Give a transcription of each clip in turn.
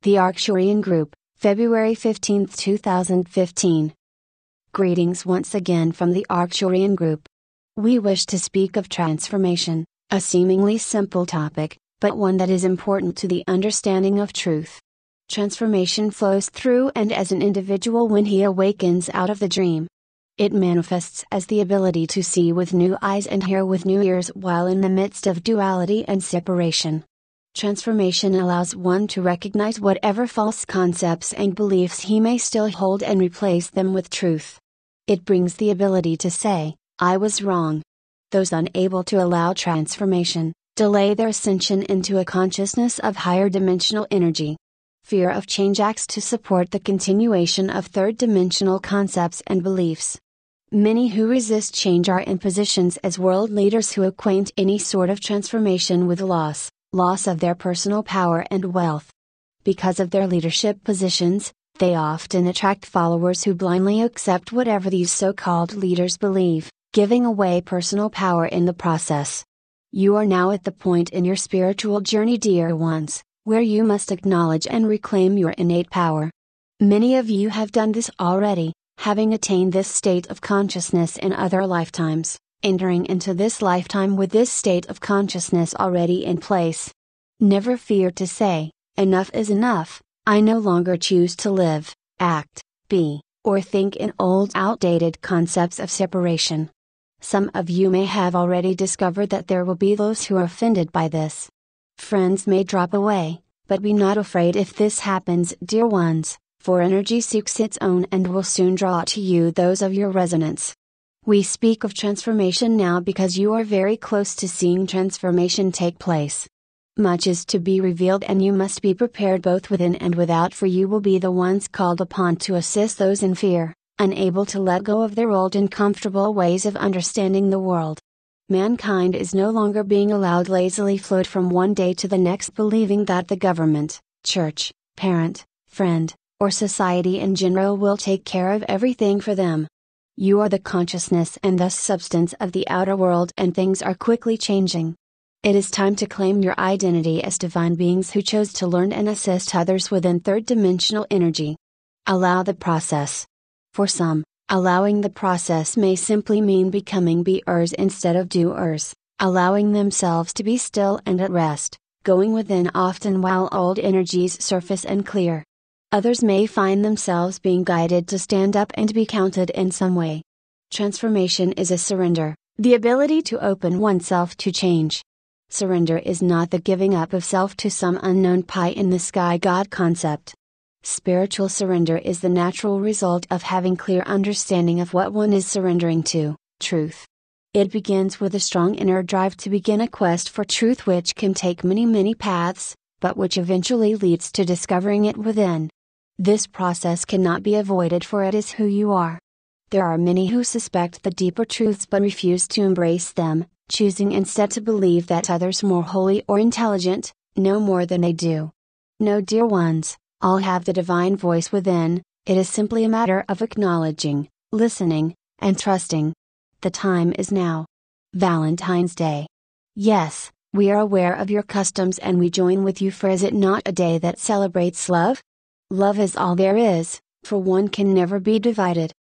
The Arcturian Group, February 15, 2015. Greetings once again from the Arcturian Group. We wish to speak of transformation, a seemingly simple topic, but one that is important to the understanding of truth. Transformation flows through and as an individual when he awakens out of the dream. It manifests as the ability to see with new eyes and hear with new ears while in the midst of duality and separation. Transformation allows one to recognize whatever false concepts and beliefs he may still hold and replace them with truth. It brings the ability to say, "I was wrong." Those unable to allow transformation, delay their ascension into a consciousness of higher dimensional energy. Fear of change acts to support the continuation of third-dimensional concepts and beliefs. Many who resist change are in positions as world leaders who acquaint any sort of transformation with loss of their personal power and wealth. Because of their leadership positions, they often attract followers who blindly accept whatever these so-called leaders believe, giving away personal power in the process. You are now at the point in your spiritual journey, dear ones, where you must acknowledge and reclaim your innate power. Many of you have done this already, having attained this state of consciousness in other lifetimes, entering into this lifetime with this state of consciousness already in place. Never fear to say, "Enough is enough, I no longer choose to live, act, be, or think in old outdated concepts of separation." Some of you may have already discovered that there will be those who are offended by this. Friends may drop away, but be not afraid if this happens, dear ones, for energy seeks its own and will soon draw to you those of your resonance. We speak of transformation now because you are very close to seeing transformation take place. Much is to be revealed and you must be prepared both within and without, for you will be the ones called upon to assist those in fear, unable to let go of their old and comfortable ways of understanding the world. Mankind is no longer being allowed lazily float from one day to the next believing that the government, church, parent, friend, or society in general will take care of everything for them. You are the consciousness and thus substance of the outer world, and things are quickly changing. It is time to claim your identity as divine beings who chose to learn and assist others within third-dimensional energy. Allow the process. For some, allowing the process may simply mean becoming beers instead of doers, allowing themselves to be still and at rest, going within often while old energies surface and clear. Others may find themselves being guided to stand up and be counted in some way. Transformation is a surrender, the ability to open oneself to change. Surrender is not the giving up of self to some unknown pie-in-the-sky God concept. Spiritual surrender is the natural result of having clear understanding of what one is surrendering to, truth. It begins with a strong inner drive to begin a quest for truth, which can take many paths, but which eventually leads to discovering it within. This process cannot be avoided, for it is who you are. There are many who suspect the deeper truths but refuse to embrace them, choosing instead to believe that others more holy or intelligent know more than they do. No, dear ones, all have the divine voice within. It is simply a matter of acknowledging, listening, and trusting. The time is now. Valentine's Day. Yes, we are aware of your customs and we join with you, for is it not a day that celebrates love? Love is all there is, for one can never be divided.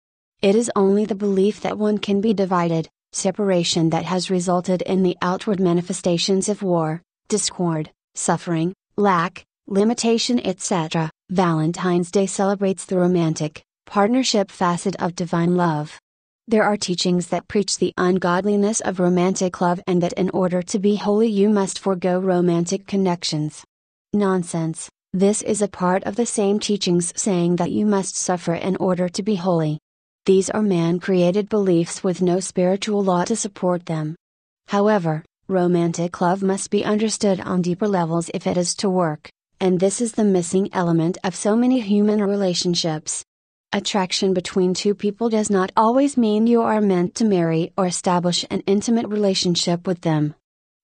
It is only the belief that one can be divided, separation, that has resulted in the outward manifestations of war, discord, suffering, lack, limitation, etc. Valentine's Day celebrates the romantic, partnership facet of divine love. There are teachings that preach the ungodliness of romantic love and that in order to be holy you must forego romantic connections. Nonsense. This is a part of the same teachings saying that you must suffer in order to be holy. These are man-created beliefs with no spiritual law to support them. However, romantic love must be understood on deeper levels if it is to work, and this is the missing element of so many human relationships. Attraction between two people does not always mean you are meant to marry or establish an intimate relationship with them.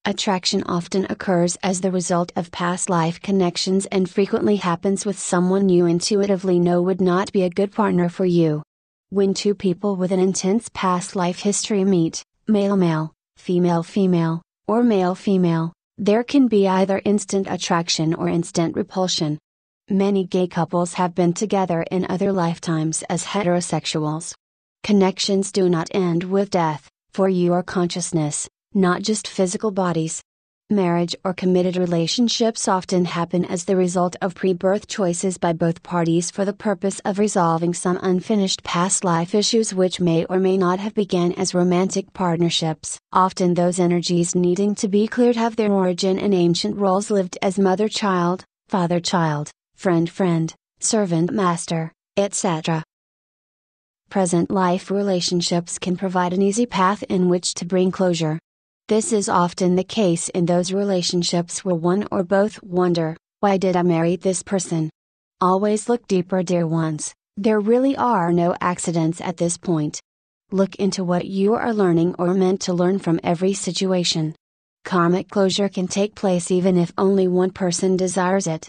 Attraction often occurs as the result of past life connections and frequently happens with someone you intuitively know would not be a good partner for you. When two people with an intense past life history meet, male-male, female-female, or male-female, there can be either instant attraction or instant repulsion. Many gay couples have been together in other lifetimes as heterosexuals. Connections do not end with death, for you are consciousness, not just physical bodies. Marriage or committed relationships often happen as the result of pre-birth choices by both parties for the purpose of resolving some unfinished past life issues which may or may not have begun as romantic partnerships. Often those energies needing to be cleared have their origin in ancient roles lived as mother-child, father-child, friend-friend, servant-master, etc. Present life relationships can provide an easy path in which to bring closure. This is often the case in those relationships where one or both wonder, why did I marry this person? Always look deeper, dear ones, there really are no accidents at this point. Look into what you are learning or meant to learn from every situation. Karmic closure can take place even if only one person desires it.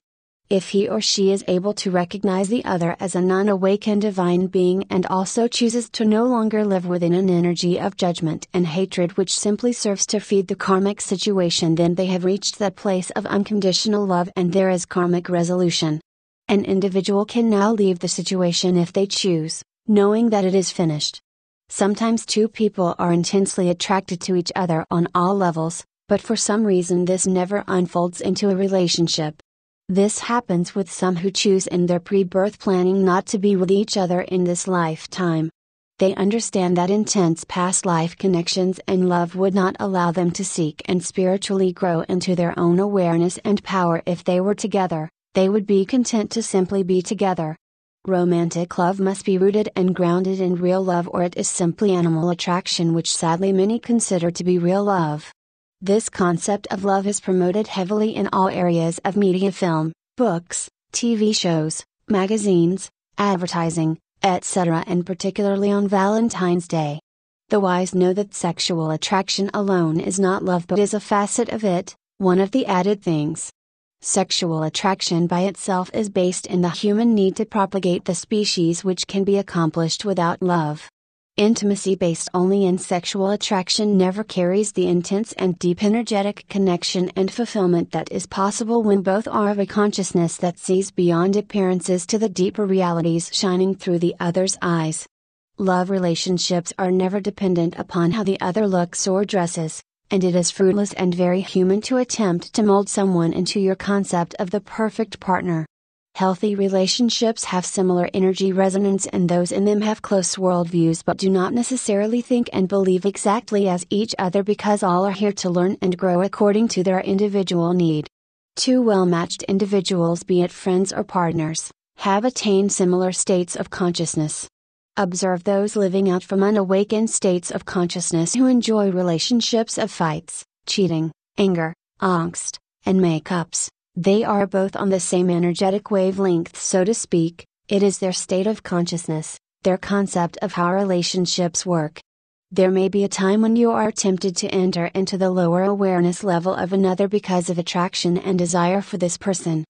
If he or she is able to recognize the other as an unawakened divine being and also chooses to no longer live within an energy of judgment and hatred which simply serves to feed the karmic situation, then they have reached that place of unconditional love and there is karmic resolution. An individual can now leave the situation if they choose, knowing that it is finished. Sometimes two people are intensely attracted to each other on all levels, but for some reason this never unfolds into a relationship. This happens with some who choose in their pre-birth planning not to be with each other in this lifetime. They understand that intense past life connections and love would not allow them to seek and spiritually grow into their own awareness and power if they were together, they would be content to simply be together. Romantic love must be rooted and grounded in real love or it is simply animal attraction which sadly many consider to be real love. This concept of love is promoted heavily in all areas of media, film, books, TV shows, magazines, advertising, etc., and particularly on Valentine's Day. The wise know that sexual attraction alone is not love but is a facet of it, one of the added things. Sexual attraction by itself is based in the human need to propagate the species which can be accomplished without love. Intimacy based only in sexual attraction never carries the intense and deep energetic connection and fulfillment that is possible when both are of a consciousness that sees beyond appearances to the deeper realities shining through the other's eyes. Love relationships are never dependent upon how the other looks or dresses, and it is fruitless and very human to attempt to mold someone into your concept of the perfect partner. Healthy relationships have similar energy resonance and those in them have close worldviews but do not necessarily think and believe exactly as each other because all are here to learn and grow according to their individual need. Two well-matched individuals, be it friends or partners, have attained similar states of consciousness. Observe those living out from unawakened states of consciousness who enjoy relationships of fights, cheating, anger, angst, and make-ups. They are both on the same energetic wavelength, so to speak. It is their state of consciousness, their concept of how relationships work. There may be a time when you are tempted to enter into the lower awareness level of another because of attraction and desire for this person.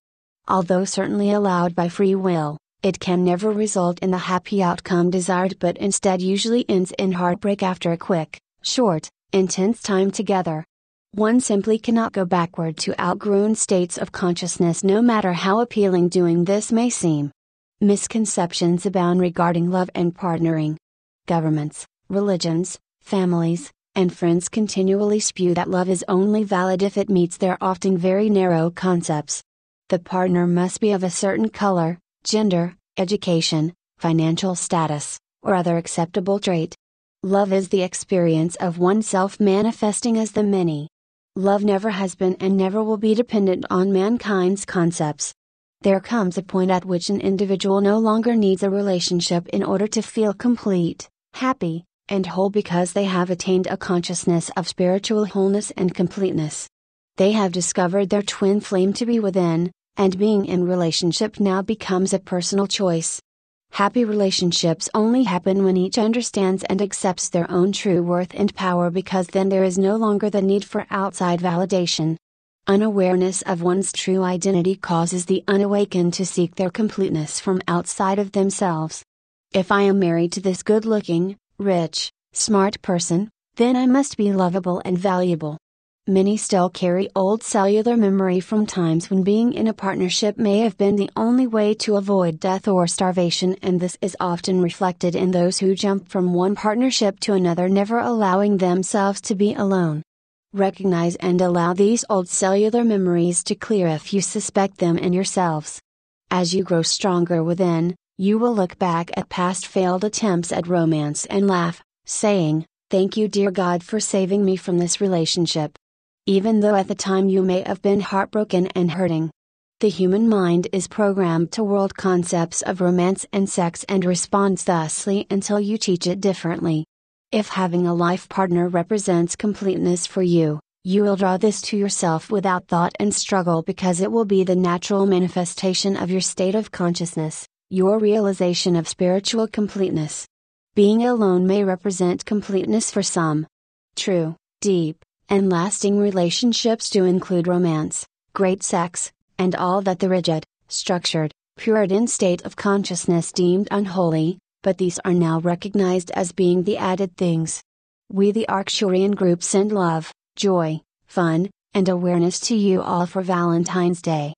Although certainly allowed by free will, it can never result in the happy outcome desired but instead usually ends in heartbreak after a quick, short, intense time together. One simply cannot go backward to outgrown states of consciousness no matter how appealing doing this may seem. Misconceptions abound regarding love and partnering. Governments, religions, families, and friends continually spew that love is only valid if it meets their often very narrow concepts. The partner must be of a certain color, gender, education, financial status, or other acceptable trait. Love is the experience of oneself manifesting as the many. Love never has been and never will be dependent on mankind's concepts. There comes a point at which an individual no longer needs a relationship in order to feel complete, happy, and whole because they have attained a consciousness of spiritual wholeness and completeness. They have discovered their twin flame to be within, and being in relationship now becomes a personal choice. Happy relationships only happen when each understands and accepts their own true worth and power because then there is no longer the need for outside validation. Unawareness of one's true identity causes the unawakened to seek their completeness from outside of themselves. If I am married to this good-looking, rich, smart person, then I must be lovable and valuable. Many still carry old cellular memory from times when being in a partnership may have been the only way to avoid death or starvation, and this is often reflected in those who jump from one partnership to another, never allowing themselves to be alone. Recognize and allow these old cellular memories to clear if you suspect them in yourselves. As you grow stronger within, you will look back at past failed attempts at romance and laugh, saying, "Thank you, dear God, for saving me from this relationship." Even though at the time you may have been heartbroken and hurting. The human mind is programmed to world concepts of romance and sex and responds thusly until you teach it differently. If having a life partner represents completeness for you, you will draw this to yourself without thought and struggle, because it will be the natural manifestation of your state of consciousness, your realization of spiritual completeness. Being alone may represent completeness for some. True, deep, and lasting relationships do include romance, great sex, and all that the rigid, structured, Puritan state of consciousness deemed unholy, but these are now recognized as being the added things. We, the Arcturian Group, send love, joy, fun, and awareness to you all for Valentine's Day.